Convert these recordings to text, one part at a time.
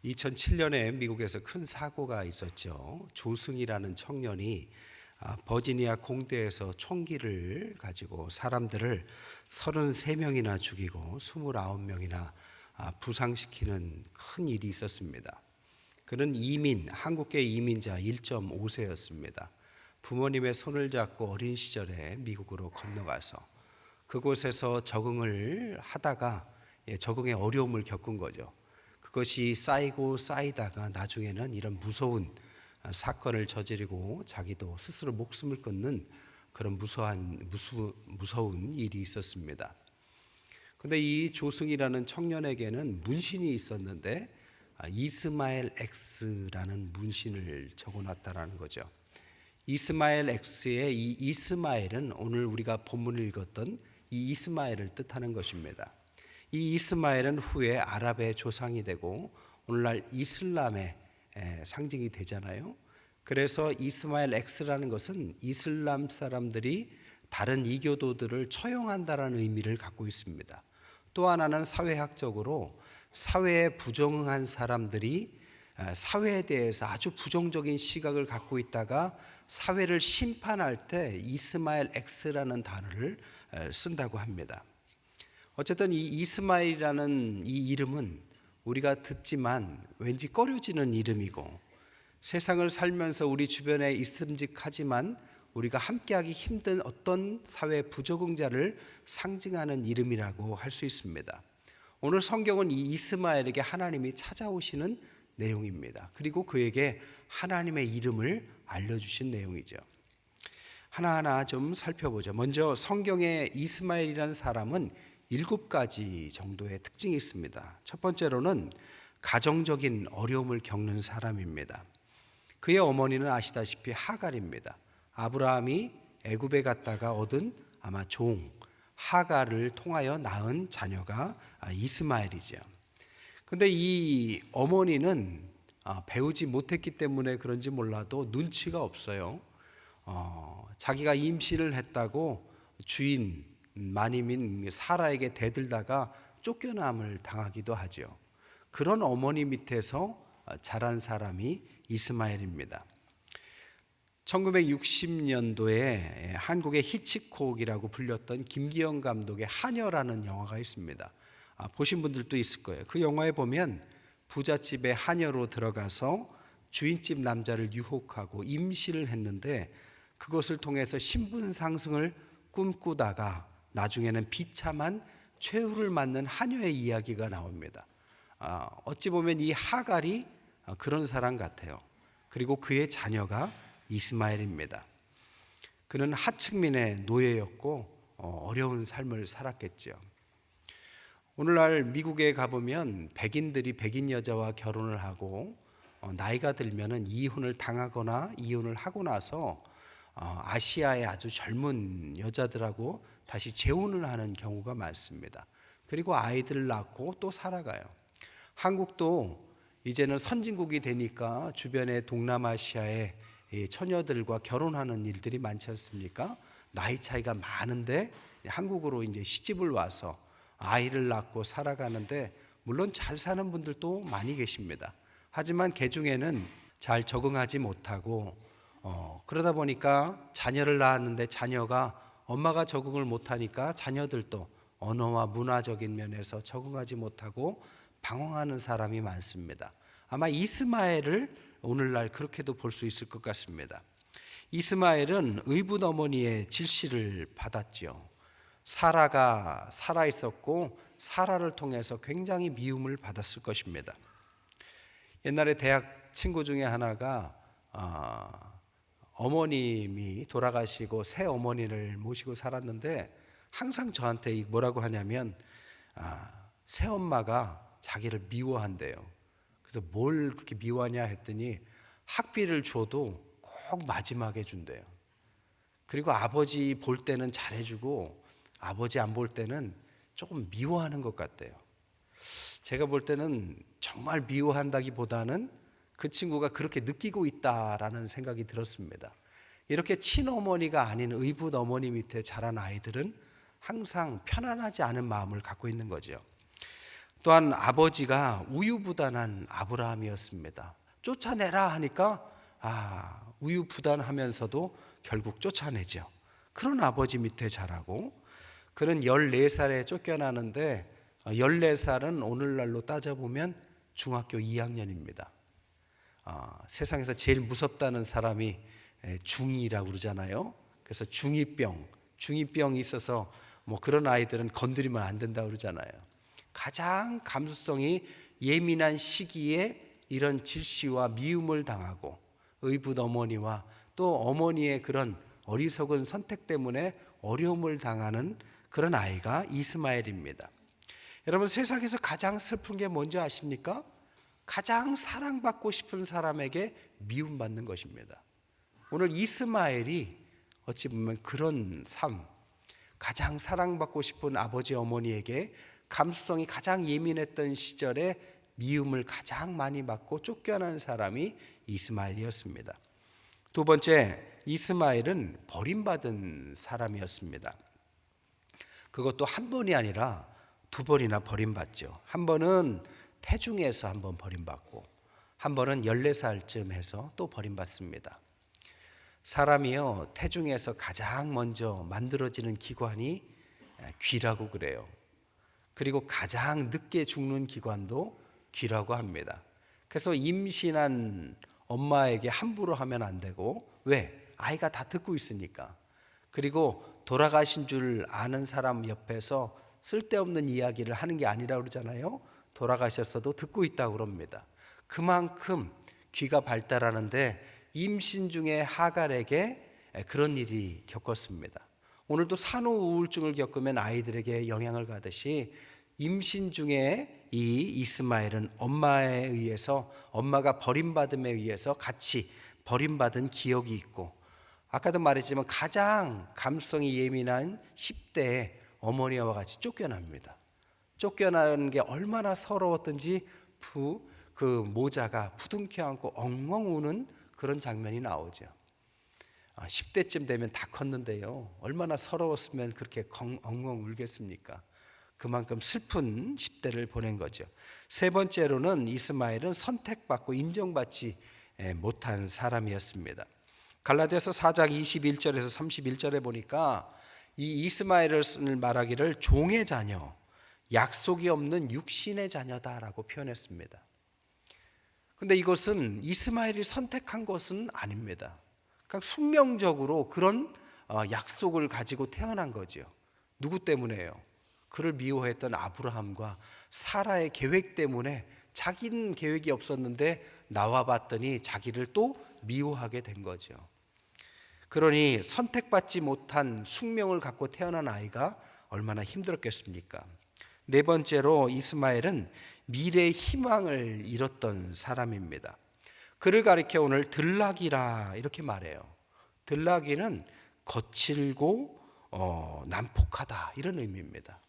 2007년에 미국에서 큰 사고가 있었죠. 조승이라는 청년이 버지니아 공대에서 총기를 가지고 사람들을 33명이나 죽이고 29명이나 부상시키는 큰 일이 있었습니다. 그는 한국계 이민자 1.5세였습니다. 부모님의 손을 잡고 어린 시절에 미국으로 건너가서 그곳에서 적응을 하다가 적응의 어려움을 겪은 거죠. 그것이 쌓이고 쌓이다가 나중에는 이런 무서운 사건을 저지르고 자기도 스스로 목숨을 끊는 그런 무서운 일이 있었습니다. 그런데 이 조승이라는 청년에게는 문신이 있었는데 이스마엘 X라는 문신을 적어놨다라는 거죠. 이스마엘 X의 이 이스마엘은 오늘 우리가 본문을 읽었던 이 이스마엘을 뜻하는 것입니다. 이 이스마엘은 후에 아랍의 조상이 되고 오늘날 이슬람의 상징이 되잖아요. 그래서 이스마엘 X라는 것은 이슬람 사람들이 다른 이교도들을 처형한다라는 의미를 갖고 있습니다. 또 하나는 사회학적으로 사회에 부정한 사람들이 사회에 대해서 아주 부정적인 시각을 갖고 있다가 사회를 심판할 때 이스마엘 X라는 단어를 쓴다고 합니다. 어쨌든 이 이스마엘이라는 이 이름은 우리가 듣지만 왠지 꺼려지는 이름이고 세상을 살면서 우리 주변에 있음직하지만 우리가 함께하기 힘든 어떤 사회 부적응자를 상징하는 이름이라고 할 수 있습니다. 오늘 성경은 이 이스마엘에게 하나님이 찾아오시는 내용입니다. 그리고 그에게 하나님의 이름을 알려주신 내용이죠. 하나하나 좀 살펴보죠. 먼저 성경의 이스마엘이라는 사람은 7가지 정도의 특징이 있습니다. 첫 번째로는 가정적인 어려움을 겪는 사람입니다. 그의 어머니는 아시다시피 하갈입니다. 아브라함이 애굽에 갔다가 얻은 아마 종 하갈을 통하여 낳은 자녀가 이스마엘이죠. 그런데 이 어머니는 배우지 못했기 때문에 그런지 몰라도 눈치가 없어요. 자기가 임신을 했다고 주인 마님인 사라에게 대들다가 쫓겨남을 당하기도 하죠. 그런 어머니 밑에서 자란 사람이 이스마엘입니다. 1960년도에 한국의 히치콕이라고 불렸던 김기영 감독의 하녀라는 영화가 있습니다. 보신 분들도 있을 거예요. 그 영화에 보면 부잣집에 하녀로 들어가서 주인집 남자를 유혹하고 임신을 했는데 그것을 통해서 신분 상승을 꿈꾸다가 나중에는 비참한 최후를 맞는 하녀의 이야기가 나옵니다. 어찌 보면 이 하갈이 그런 사람 같아요. 그리고 그의 자녀가 이스마엘입니다. 그는 하층민의 노예였고 어려운 삶을 살았겠죠. 오늘날 미국에 가보면 백인들이 백인 여자와 결혼을 하고 나이가 들면은 이혼을 당하거나 이혼을 하고 나서 아시아의 아주 젊은 여자들하고 다시 재혼을 하는 경우가 많습니다. 그리고 아이들을 낳고 또 살아가요. 한국도 이제는 선진국이 되니까 주변의 동남아시아의 처녀들과 결혼하는 일들이 많지 않습니까? 나이 차이가 많은데 한국으로 이제 시집을 와서 아이를 낳고 살아가는데 물론 잘 사는 분들도 많이 계십니다. 하지만 그 중에는 잘 적응하지 못하고 그러다 보니까 자녀를 낳았는데 자녀가 엄마가 적응을 못하니까 자녀들도 언어와 문화적인 면에서 적응하지 못하고 방황하는 사람이 많습니다. 아마 이스마엘을 오늘날 그렇게도 볼 수 있을 것 같습니다. 이스마엘은 의붓 어머니의 질시를 받았죠. 사라가 살아 있었고 사라를 통해서 굉장히 미움을 받았을 것입니다. 옛날에 대학 친구 중에 하나가 어머님이 돌아가시고 새 어머니를 모시고 살았는데 항상 저한테 뭐라고 하냐면 새 엄마가 자기를 미워한대요. 그래서 뭘 그렇게 미워하냐 했더니 학비를 줘도 꼭 마지막에 준대요. 그리고 아버지 볼 때는 잘해주고 아버지 안 볼 때는 조금 미워하는 것 같대요. 제가 볼 때는 정말 미워한다기보다는 그 친구가 그렇게 느끼고 있다라는 생각이 들었습니다. 이렇게 친어머니가 아닌 의붓 어머니 밑에 자란 아이들은 항상 편안하지 않은 마음을 갖고 있는 거죠. 또한 아버지가 우유부단한 아브라함이었습니다. 쫓아내라 하니까 우유부단하면서도 결국 쫓아내죠. 그런 아버지 밑에 자라고, 그는 14살에 쫓겨나는데 14살은 오늘날로 따져보면 중학교 2학년입니다. 세상에서 제일 무섭다는 사람이 중2라고 그러잖아요. 그래서 중2병이 있어서 뭐 그런 아이들은 건드리면 안 된다고 그러잖아요. 가장 감수성이 예민한 시기에 이런 질시와 미움을 당하고 의붓 어머니와 또 어머니의 그런 어리석은 선택 때문에 어려움을 당하는 그런 아이가 이스마엘입니다. 여러분, 세상에서 가장 슬픈 게 뭔지 아십니까? 가장 사랑받고 싶은 사람에게 미움받는 것입니다. 오늘 이스마엘이 어찌 보면 그런 삶, 가장 사랑받고 싶은 아버지 어머니에게 감수성이 가장 예민했던 시절에 미움을 가장 많이 받고 쫓겨난 사람이 이스마엘이었습니다. 두 번째, 이스마엘은 버림받은 사람이었습니다. 그것도 한 번이 아니라 두 번이나 버림받죠. 한 번은 태중에서 한 번 버림받고, 한 번은 14살쯤 해서 또 버림받습니다. 사람이요, 태중에서 가장 먼저 만들어지는 기관이 귀라고 그래요. 그리고 가장 늦게 죽는 기관도 귀라고 합니다. 그래서 임신한 엄마에게 함부로 하면 안 되고, 왜? 아이가 다 듣고 있으니까. 그리고 돌아가신 줄 아는 사람 옆에서 쓸데없는 이야기를 하는 게 아니라고 그러잖아요. 돌아가셨어도 듣고 있다고 그럽니다. 그만큼 귀가 발달하는데 임신 중에 하갈에게 그런 일이 겪었습니다. 오늘도 산후 우울증을 겪으면 아이들에게 영향을 가듯이 임신 중에 이 이스마엘은 엄마에 의해서, 엄마가 버림받음에 의해서 같이 버림받은 기억이 있고, 아까도 말했지만 가장 감수성이 예민한 10대에 어머니와 같이 쫓겨납니다. 쫓겨나는 게 얼마나 서러웠던지 그 모자가 부둥켜 안고 엉엉 우는 그런 장면이 나오죠. 10대쯤 되면 다 컸는데요, 얼마나 서러웠으면 그렇게 엉엉 울겠습니까? 그만큼 슬픈 10대를 보낸 거죠. 세 번째로는 이스마엘은 선택받고 인정받지 못한 사람이었습니다. 갈라디아서 4장 21절에서 31절에 보니까 이 이스마엘을 말하기를 종의 자녀, 약속이 없는 육신의 자녀다라고 표현했습니다. 근데 이것은 이스마엘이 선택한 것은 아닙니다. 그러니까 숙명적으로 그런 약속을 가지고 태어난 거죠. 누구 때문에요? 그를 미워했던 아브라함과 사라의 계획 때문에, 자기는 계획이 없었는데 나와봤더니 자기를 또 미워하게 된 거죠. 그러니 선택받지 못한 숙명을 갖고 태어난 아이가 얼마나 힘들었겠습니까? 네 번째로 이스마엘은 미래의 희망을 잃었던 사람입니다. 그를 가리켜 오늘 들락이라 이렇게 말해요. 들락이는 거칠고 난폭하다 이런 의미입니다.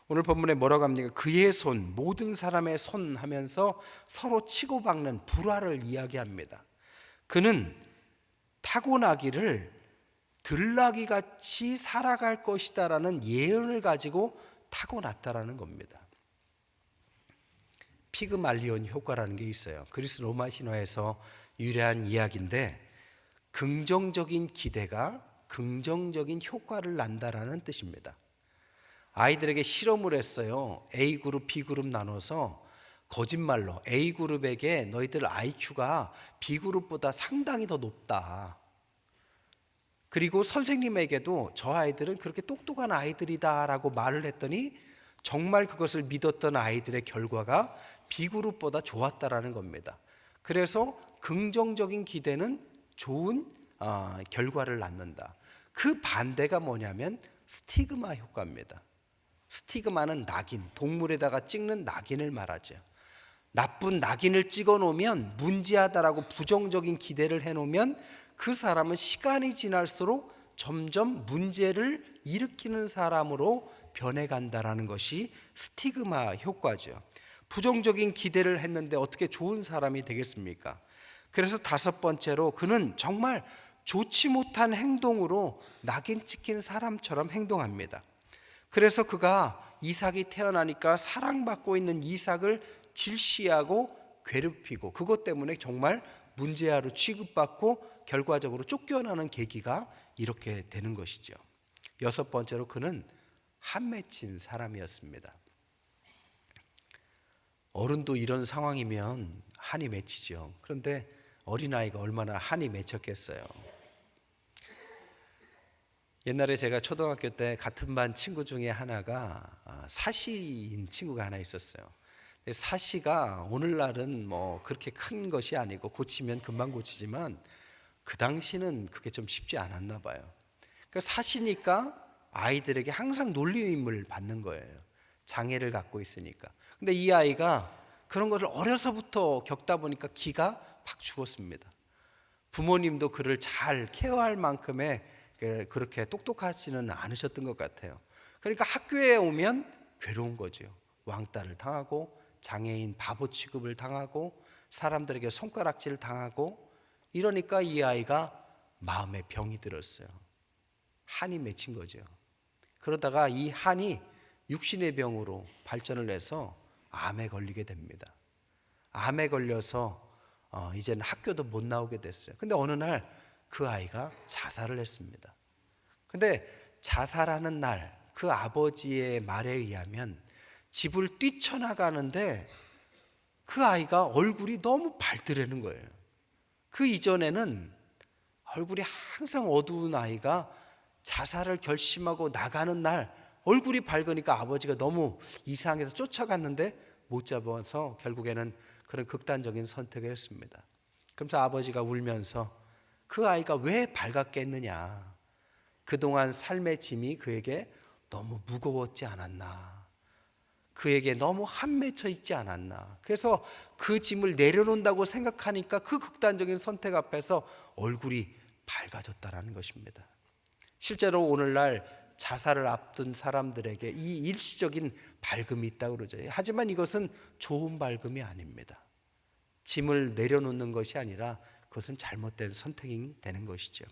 오늘 본문에 뭐라고 합니까? 그의 손, 모든 사람의 손 하면서 서로 치고박는 불화를 이야기합니다. 그는 타고나기를 들나귀같이 살아갈 것이다라는 예언을 가지고 타고났다라는 겁니다. 피그말리온 효과라는 게 있어요. 그리스 로마 신화에서 유래한 이야기인데, 긍정적인 기대가 긍정적인 효과를 난다라는 뜻입니다. 아이들에게 실험을 했어요. A그룹, B그룹 나눠서 거짓말로 A그룹에게 너희들 IQ가 B그룹보다 상당히 더 높다. 그리고 선생님에게도 저 아이들은 그렇게 똑똑한 아이들이다라고 말을 했더니 정말 그것을 믿었던 아이들의 결과가 B그룹보다 좋았다라는 겁니다. 그래서 긍정적인 기대는 좋은 결과를 낳는다. 그 반대가 뭐냐면 스티그마 효과입니다. 스티그마는 낙인, 동물에다가 찍는 낙인을 말하죠. 나쁜 낙인을 찍어 놓으면, 문제하다라고 부정적인 기대를 해 놓으면 그 사람은 시간이 지날수록 점점 문제를 일으키는 사람으로 변해간다라는 것이 스티그마 효과죠. 부정적인 기대를 했는데 어떻게 좋은 사람이 되겠습니까? 그래서 다섯 번째로, 그는 정말 좋지 못한 행동으로 낙인 찍힌 사람처럼 행동합니다. 그래서 그가 이삭이 태어나니까 사랑받고 있는 이삭을 질시하고 괴롭히고 그것 때문에 정말 문제아로 취급받고 결과적으로 쫓겨나는 계기가 이렇게 되는 것이죠. 여섯 번째로 그는 한 맺힌 사람이었습니다. 어른도 이런 상황이면 한이 맺히죠. 그런데 어린아이가 얼마나 한이 맺혔겠어요. 옛날에 제가 초등학교 때 같은 반 친구 중에 하나가 사시인 친구가 하나 있었어요. 사시가 오늘날은 뭐 그렇게 큰 것이 아니고 고치면 금방 고치지만 그 당시는 그게 좀 쉽지 않았나 봐요. 그러니까 사시니까 아이들에게 항상 놀림을 받는 거예요. 장애를 갖고 있으니까. 근데 이 아이가 그런 것을 어려서부터 겪다 보니까 기가 팍 죽었습니다. 부모님도 그를 잘 케어할 만큼의 그렇게 똑똑하지는 않으셨던 것 같아요. 그러니까 학교에 오면 괴로운 거죠. 왕따를 당하고 장애인 바보 취급을 당하고 사람들에게 손가락질 당하고 이러니까 이 아이가 마음에 병이 들었어요. 한이 맺힌 거죠. 그러다가 이 한이 육신의 병으로 발전을 해서 암에 걸리게 됩니다. 암에 걸려서 이제는 학교도 못 나오게 됐어요. 근데 어느 날 그 아이가 자살을 했습니다. 근데 자살하는 날 그 아버지의 말에 의하면 집을 뛰쳐나가는데 그 아이가 얼굴이 너무 밝더라는 거예요. 그 이전에는 얼굴이 항상 어두운 아이가 자살을 결심하고 나가는 날 얼굴이 밝으니까 아버지가 너무 이상해서 쫓아갔는데 못 잡아서 결국에는 그런 극단적인 선택을 했습니다. 그러면서 아버지가 울면서 그 아이가 왜 밝았겠느냐, 그동안 삶의 짐이 그에게 너무 무거웠지 않았나, 그에게 너무 한 맺혀 있지 않았나, 그래서 그 짐을 내려놓는다고 생각하니까 그 극단적인 선택 앞에서 얼굴이 밝아졌다라는 것입니다. 실제로 오늘날 자살을 앞둔 사람들에게 이 일시적인 밝음이 있다고 그러죠. 하지만 이것은 좋은 밝음이 아닙니다. 짐을 내려놓는 것이 아니라 그것은 잘못된 선택이 되는 것이죠.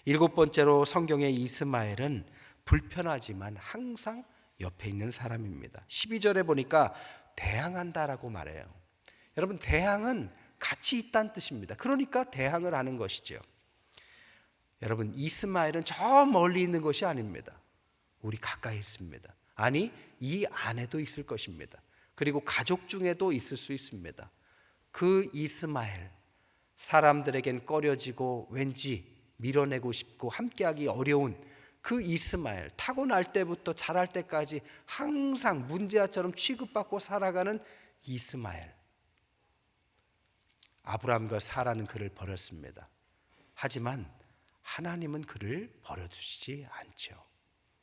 일곱 번째로 성경의 이스마엘은 불편하지만 항상 옆에 있는 사람입니다. 12절에 보니까 대항한다라고 말해요. 여러분, 대항은 같이 있다는 뜻입니다. 그러니까 대항을 하는 것이죠. 여러분, 이스마엘은 저 멀리 있는 것이 아닙니다. 우리 가까이 있습니다. 아니, 이 안에도 있을 것입니다. 그리고 가족 중에도 있을 수 있습니다. 그 이스마엘, 사람들에겐 꺼려지고 왠지 밀어내고 싶고 함께하기 어려운 그 이스마엘, 타고날 때부터 자랄 때까지 항상 문제아처럼 취급받고 살아가는 이스마엘. 아브라함과 사라는 그를 버렸습니다. 하지만 하나님은 그를 버려두시지 않죠.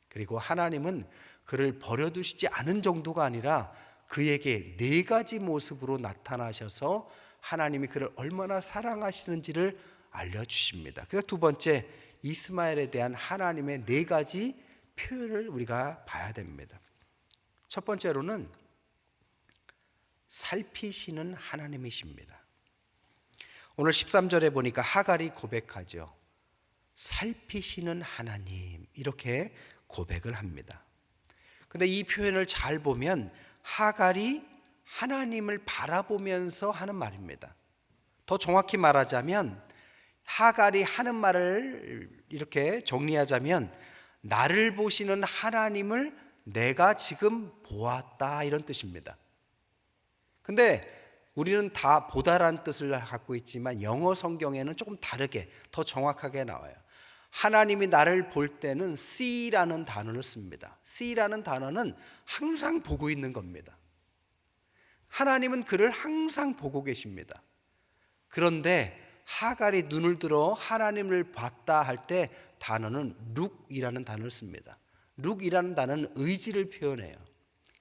그리고 하나님은 그를 버려두시지 않은 정도가 아니라 그에게 네 가지 모습으로 나타나셔서 하나님이 그를 얼마나 사랑하시는지를 알려주십니다. 그래서 두 번째, 이스마엘에 대한 하나님의 네 가지 표현을 우리가 봐야 됩니다. 첫 번째로는 살피시는 하나님이십니다. 오늘 13절에 보니까 하갈이 고백하죠. 살피시는 하나님, 이렇게 고백을 합니다. 근데 이 표현을 잘 보면 하갈이 하나님을 바라보면서 하는 말입니다. 더 정확히 말하자면 하갈이 하는 말을 이렇게 정리하자면 나를 보시는 하나님을 내가 지금 보았다, 이런 뜻입니다. 근데 우리는 다 보다라는 뜻을 갖고 있지만 영어 성경에는 조금 다르게 더 정확하게 나와요. 하나님이 나를 볼 때는 see라는 단어를 씁니다. see라는 단어는 항상 보고 있는 겁니다. 하나님은 그를 항상 보고 계십니다. 그런데 하갈이 눈을 들어 하나님을 봤다 할 때 단어는 look이라는 단어를 씁니다. look이라는 단어는 의지를 표현해요.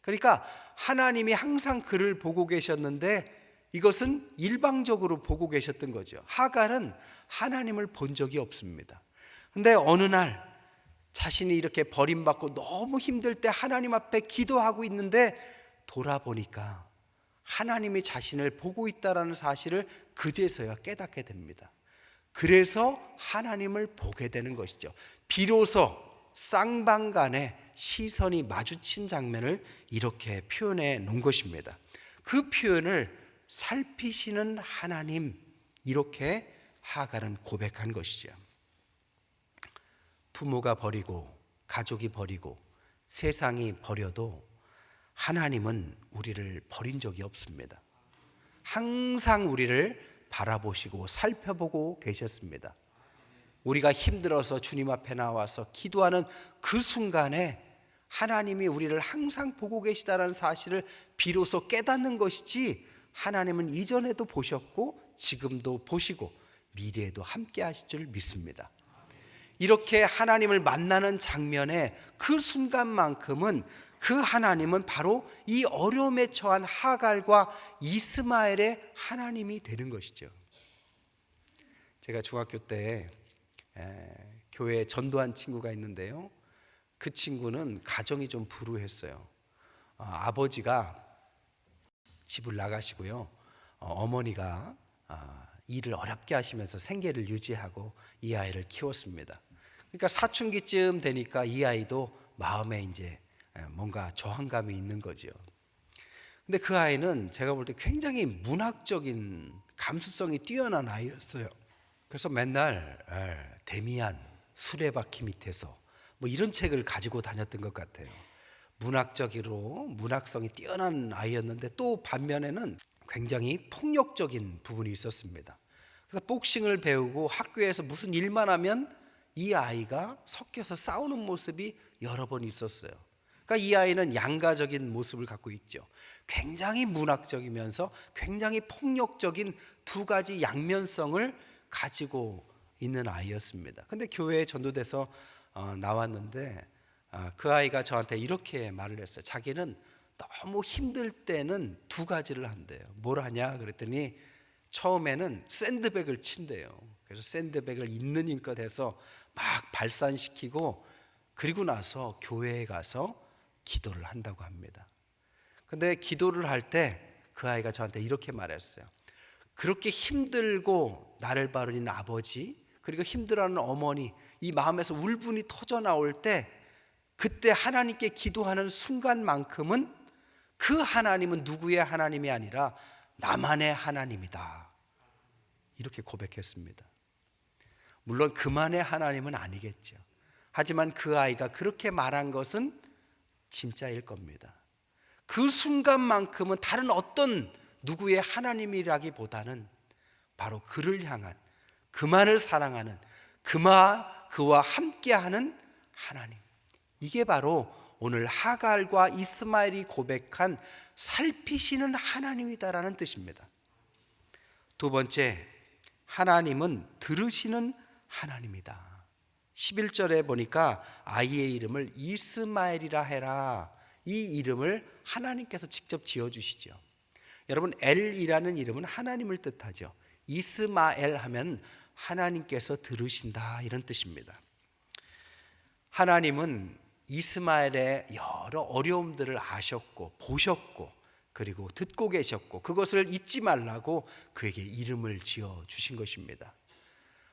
그러니까 하나님이 항상 그를 보고 계셨는데 이것은 일방적으로 보고 계셨던 거죠. 하갈은 하나님을 본 적이 없습니다. 근데 어느 날 자신이 이렇게 버림받고 너무 힘들 때 하나님 앞에 기도하고 있는데 돌아보니까 하나님이 자신을 보고 있다는 사실을 그제서야 깨닫게 됩니다. 그래서 하나님을 보게 되는 것이죠. 비로소 쌍방간에 시선이 마주친 장면을 이렇게 표현해 놓은 것입니다. 그 표현을 살피시는 하나님, 이렇게 하갈은 고백한 것이죠. 부모가 버리고 가족이 버리고 세상이 버려도 하나님은 우리를 버린 적이 없습니다. 항상 우리를 바라보시고 살펴보고 계셨습니다. 우리가 힘들어서 주님 앞에 나와서 기도하는 그 순간에 하나님이 우리를 항상 보고 계시다는 사실을 비로소 깨닫는 것이지, 하나님은 이전에도 보셨고 지금도 보시고 미래에도 함께 하실 줄 믿습니다. 이렇게 하나님을 만나는 장면에 그 순간만큼은 그 하나님은 바로 이 어려움에 처한 하갈과 이스마엘의 하나님이 되는 것이죠. 제가 중학교 때 교회에 전도한 친구가 있는데요, 그 친구는 가정이 좀 불우했어요. 아버지가 집을 나가시고요, 어머니가 일을 어렵게 하시면서 생계를 유지하고 이 아이를 키웠습니다. 그러니까 사춘기쯤 되니까 이 아이도 마음에 이제 뭔가 저항감이 있는 거죠. 근데 그 아이는 제가 볼 때 굉장히 문학적인 감수성이 뛰어난 아이였어요. 그래서 맨날 데미안, 수레바퀴 밑에서 뭐 이런 책을 가지고 다녔던 것 같아요. 문학적으로 문학성이 뛰어난 아이였는데 또 반면에는 굉장히 폭력적인 부분이 있었습니다. 그래서 복싱을 배우고 학교에서 무슨 일만 하면 이 아이가 섞여서 싸우는 모습이 여러 번 있었어요. 그러니까 이 아이는 양가적인 모습을 갖고 있죠. 굉장히 문학적이면서 굉장히 폭력적인 두 가지 양면성을 가지고 있는 아이였습니다. 근데 교회에 전도돼서 나왔는데 그 아이가 저한테 이렇게 말을 했어요. 자기는 너무 힘들 때는 두 가지를 한대요. 뭘 하냐 그랬더니 처음에는 샌드백을 친대요. 그래서 샌드백을 있는 힘껏 해서 막 발산시키고 그리고 나서 교회에 가서 기도를 한다고 합니다. 근데 기도를 할 때 그 아이가 저한테 이렇게 말했어요. 그렇게 힘들고 나를 바르는 아버지, 그리고 힘들어하는 어머니, 이 마음에서 울분이 터져 나올 때 그때 하나님께 기도하는 순간만큼은 그 하나님은 누구의 하나님이 아니라 나만의 하나님이다, 이렇게 고백했습니다. 물론 그만의 하나님은 아니겠죠. 하지만 그 아이가 그렇게 말한 것은 진짜일 겁니다. 그 순간만큼은 다른 어떤 누구의 하나님이라기보다는 바로 그를 향한, 그만을 사랑하는, 그와 함께하는 하나님, 이게 바로 오늘 하갈과 이스마엘이 고백한 살피시는 하나님이다라는 뜻입니다. 두 번째, 하나님은 들으시는 하나님이다. 11절에 보니까 아이의 이름을 이스마엘이라 해라, 이 이름을 하나님께서 직접 지어주시죠. 여러분, 엘이라는 이름은 하나님을 뜻하죠. 이스마엘 하면 하나님께서 들으신다, 이런 뜻입니다. 하나님은 이스마엘의 여러 어려움들을 아셨고 보셨고 그리고 듣고 계셨고 그것을 잊지 말라고 그에게 이름을 지어주신 것입니다.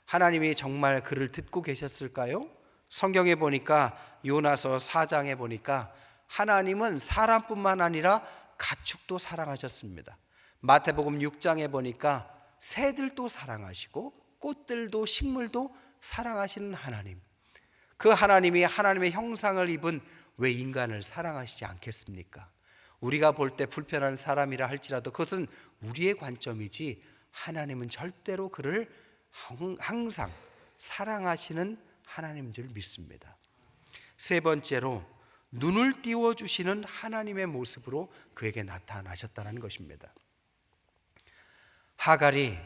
하나님이 정말 그를 듣고 계셨을까요? 성경에 보니까 요나서 4장에 보니까 하나님은 사람뿐만 아니라 가축도 사랑하셨습니다. 마태복음 6장에 보니까 새들도 사랑하시고 꽃들도 식물도 사랑하시는 하나님, 그 하나님이 하나님의 형상을 입은 왜 인간을 사랑하시지 않겠습니까? 우리가 볼 때 불편한 사람이라 할지라도 그것은 우리의 관점이지 하나님은 절대로 그를 항상 사랑하시는 하나님인 줄 믿습니다. 세 번째로 눈을 띄워주시는 하나님의 모습으로 그에게 나타나셨다는 것입니다. 하갈이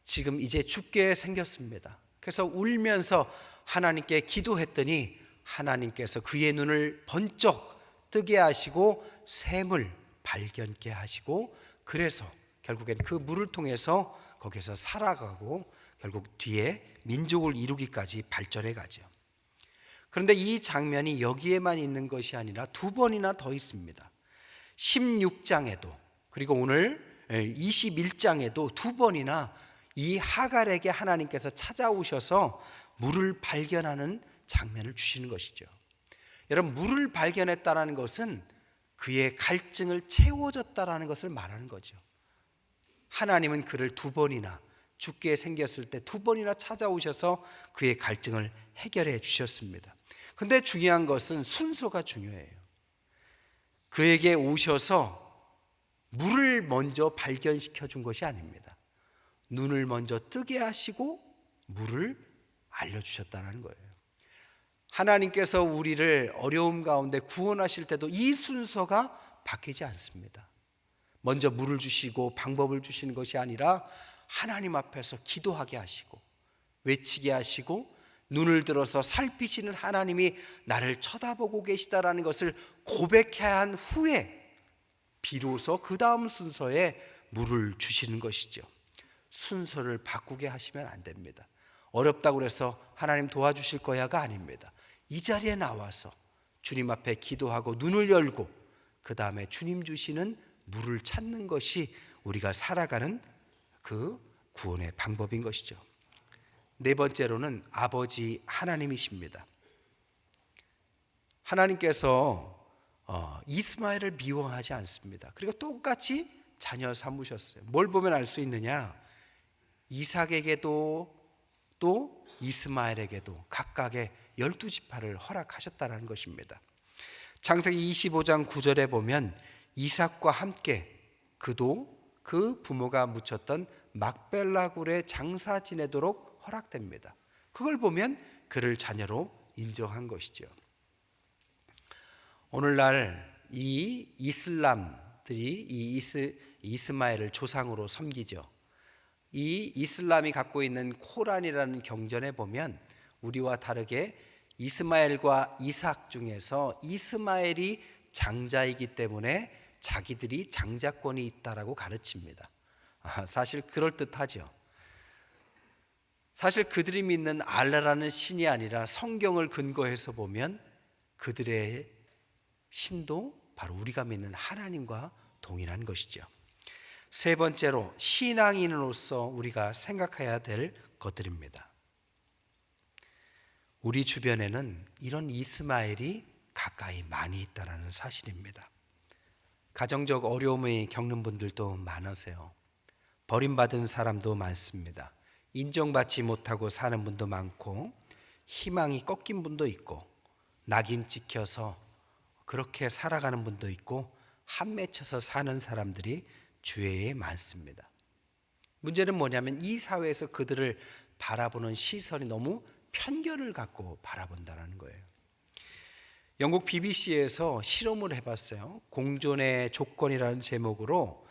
지금 이제 죽게 생겼습니다. 그래서 울면서 하나님께 기도했더니 하나님께서 그의 눈을 번쩍 뜨게 하시고 샘을 발견케 하시고, 그래서 결국엔 그 물을 통해서 거기서 살아가고 결국 뒤에 민족을 이루기까지 발전해 가죠. 그런데 이 장면이 여기에만 있는 것이 아니라 두 번이나 더 있습니다. 16장에도 그리고 오늘 21장에도 두 번이나 이 하갈에게 하나님께서 찾아오셔서 물을 발견하는 장면을 주시는 것이죠. 여러분, 물을 발견했다라는 것은 그의 갈증을 채워줬다라는 것을 말하는 거죠. 하나님은 그를 두 번이나 죽게 생겼을 때 두 번이나 찾아오셔서 그의 갈증을 해결해 주셨습니다. 근데 중요한 것은 순서가 중요해요. 그에게 오셔서 물을 먼저 발견시켜 준 것이 아닙니다. 눈을 먼저 뜨게 하시고 물을 알려주셨다는 거예요. 하나님께서 우리를 어려움 가운데 구원하실 때도 이 순서가 바뀌지 않습니다. 먼저 물을 주시고 방법을 주시는 것이 아니라 하나님 앞에서 기도하게 하시고 외치게 하시고 눈을 들어서 살피시는 하나님이 나를 쳐다보고 계시다라는 것을 고백해야 한 후에 비로소 그 다음 순서에 물을 주시는 것이죠. 순서를 바꾸게 하시면 안 됩니다. 어렵다고 해서 하나님 도와주실 거야가 아닙니다. 이 자리에 나와서 주님 앞에 기도하고 눈을 열고 그 다음에 주님 주시는 물을 찾는 것이 우리가 살아가는 그 구원의 방법인 것이죠. 네 번째로는 아버지 하나님이십니다. 하나님께서 이스마엘을 미워하지 않습니다. 그리고 똑같이 자녀 삼으셨어요. 뭘 보면 알 수 있느냐? 이삭에게도 또 이스마엘에게도 각각의 12지파를 허락하셨다는 것입니다. 창세기 25장 9절에 보면 이삭과 함께 그도 그 부모가 묻혔던 막벨라 굴에 장사 지내도록 허락됩니다. 그걸 보면 그를 자녀로 인정한 것이죠. 오늘날 이 이슬람들이 이스마엘을 조상으로 섬기죠. 이 이슬람이 갖고 있는 코란이라는 경전에 보면 우리와 다르게 이스마엘과 이삭 중에서 이스마엘이 장자이기 때문에 자기들이 장자권이 있다라고 가르칩니다. 사실 그럴듯하죠. 사실 그들이 믿는 알라라는 신이 아니라 성경을 근거해서 보면 그들의 신도 바로 우리가 믿는 하나님과 동일한 것이죠. 세 번째로 신앙인으로서 우리가 생각해야 될 것들입니다. 우리 주변에는 이런 이스마엘이 가까이 많이 있다는 사실입니다. 가정적 어려움을 겪는 분들도 많으세요. 버림받은 사람도 많습니다. 인정받지 못하고 사는 분도 많고 희망이 꺾인 분도 있고 낙인 찍혀서 그렇게 살아가는 분도 있고 한 맺혀서 사는 사람들이 주위에 많습니다. 문제는 뭐냐면 이 사회에서 그들을 바라보는 시선이 너무 편견을 갖고 바라본다는 거예요. 영국 BBC에서 실험을 해봤어요. 공존의 조건이라는 제목으로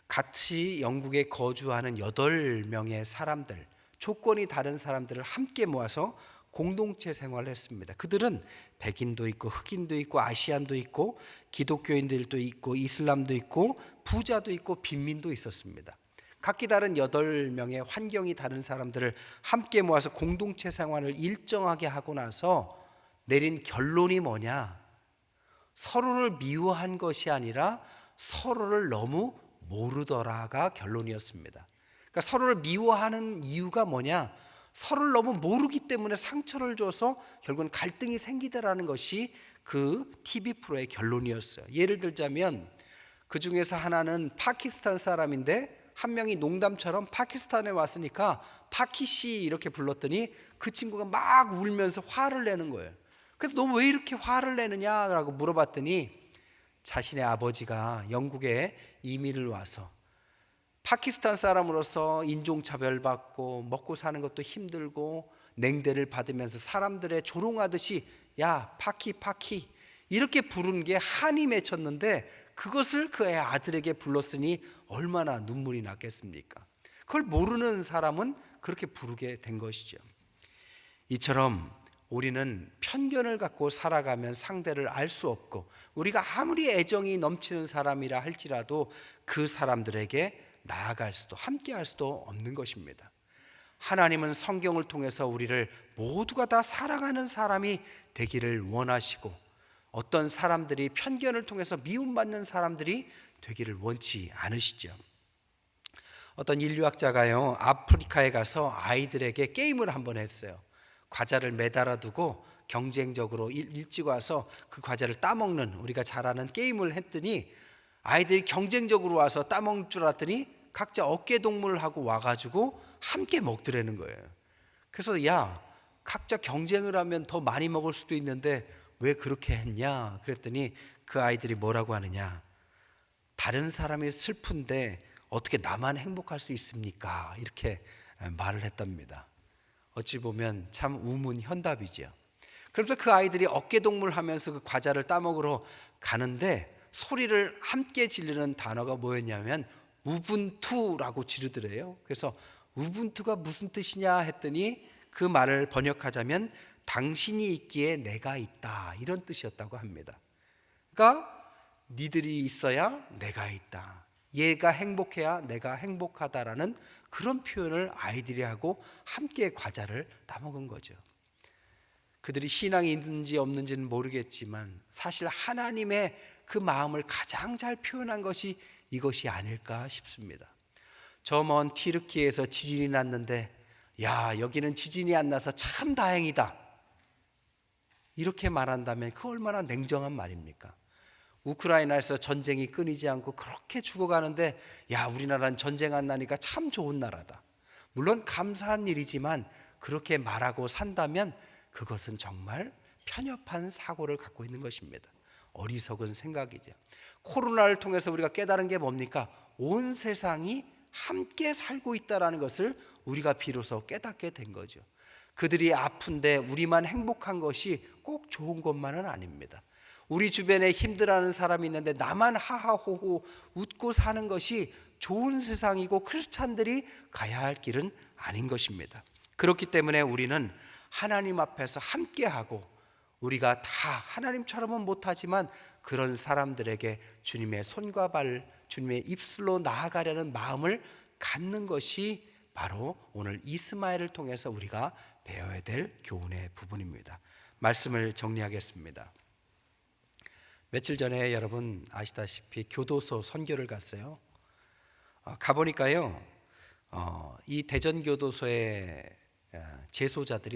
같이 영국에 거주하는 8명의 사람들, 조건이 다른 사람들을 함께 모아서 공동체 생활을 했습니다. 그들은 백인도 있고 흑인도 있고 아시안도 있고 기독교인들도 있고 이슬람도 있고 부자도 있고 빈민도 있었습니다. 각기 다른 8명의 환경이 다른 사람들을 함께 모아서 공동체 생활을 일정하게 하고 나서 내린 결론이 뭐냐? 서로를 미워한 것이 아니라 서로를 너무 모르더라가 결론이었습니다. 그러니까 서로를 미워하는 이유가 뭐냐? 서로를 너무 모르기 때문에 상처를 줘서 결국은 갈등이 생기더라는 것이 그 TV 프로의 결론이었어요. 예를 들자면 그 중에서 하나는 파키스탄 사람인데 한 명이 농담처럼 파키스탄에 왔으니까 파키씨 이렇게 불렀더니 그 친구가 막 울면서 화를 내는 거예요. 그래서 너 왜 이렇게 화를 내느냐라고 물어봤더니 자신의 아버지가 영국에 이민을 와서 파키스탄 사람으로서 인종차별받고 먹고 사는 것도 힘들고 냉대를 받으면서 사람들의 조롱하듯이 야 파키 이렇게 부른 게 한이 맺혔는데 그것을 그의 아들에게 불렀으니 얼마나 눈물이 났겠습니까? 그걸 모르는 사람은 그렇게 부르게 된 것이죠. 이처럼 우리는 편견을 갖고 살아가면 상대를 알 수 없고 우리가 아무리 애정이 넘치는 사람이라 할지라도 그 사람들에게 나아갈 수도 함께 할 수도 없는 것입니다. 하나님은 성경을 통해서 우리를 모두가 다 사랑하는 사람이 되기를 원하시고 어떤 사람들이 편견을 통해서 미움받는 사람들이 되기를 원치 않으시죠. 어떤 인류학자가요 아프리카에 가서 아이들에게 게임을 한번 했어요. 과자를 매달아 두고 경쟁적으로 일찍 와서 그 과자를 따먹는, 우리가 잘 아는 게임을 했더니 아이들이 경쟁적으로 와서 따먹을 줄 알았더니 각자 어깨동무를 와가지고 함께 먹더라는 거예요. 그래서 야, 각자 경쟁을 하면 더 많이 먹을 수도 있는데 왜 그렇게 했냐 그랬더니 그 아이들이 뭐라고 하느냐, 다른 사람이 슬픈데 어떻게 나만 행복할 수 있습니까? 이렇게 말을 했답니다. 어찌 보면 참 우문현답이죠. 그래서 그 아이들이 어깨동무하면서 그 과자를 따먹으러 가는데 소리를 함께 지르는 단어가 뭐였냐면 우분투라고 지르더래요. 그래서 우분투가 무슨 뜻이냐 했더니 그 말을 번역하자면 당신이 있기에 내가 있다, 이런 뜻이었다고 합니다. 그러니까 니들이 있어야 내가 있다, 얘가 행복해야 내가 행복하다라는 그런 표현을 아이들이 하고 함께 과자를 따먹은 거죠. 그들이 신앙이 있는지 없는지는 모르겠지만 사실 하나님의 그 마음을 가장 잘 표현한 것이 이것이 아닐까 싶습니다. 저 먼 튀르키예에서 지진이 났는데 야, 여기는 지진이 안 나서 참 다행이다, 이렇게 말한다면 그 얼마나 냉정한 말입니까? 우크라이나에서 전쟁이 끊이지 않고 그렇게 죽어가는데 야, 우리나라는 전쟁 안 나니까 참 좋은 나라다, 물론 감사한 일이지만 그렇게 말하고 산다면 그것은 정말 편협한 사고를 갖고 있는 것입니다. 어리석은 생각이죠. 코로나를 통해서 우리가 깨달은 게 뭡니까? 온 세상이 함께 살고 있다는 것을 우리가 비로소 깨닫게 된 거죠. 그들이 아픈데 우리만 행복한 것이 꼭 좋은 것만은 아닙니다. 우리 주변에 힘들어하는 사람이 있는데 나만 하하호호 웃고 사는 것이 좋은 세상이고 크리스찬들이 가야 할 길은 아닌 것입니다. 그렇기 때문에 우리는 하나님 앞에서 함께하고, 우리가 다 하나님처럼은 못하지만 그런 사람들에게 주님의 손과 발, 주님의 입술로 나아가려는 마음을 갖는 것이 바로 오늘 이스마엘을 통해서 우리가 배워야 될 교훈의 부분입니다. 말씀을 정리하겠습니다. 며칠 전에 여러분 아시다시피 교도소 선교를 갔어요. 가보니까요, 이 대전교도소의 재소자들이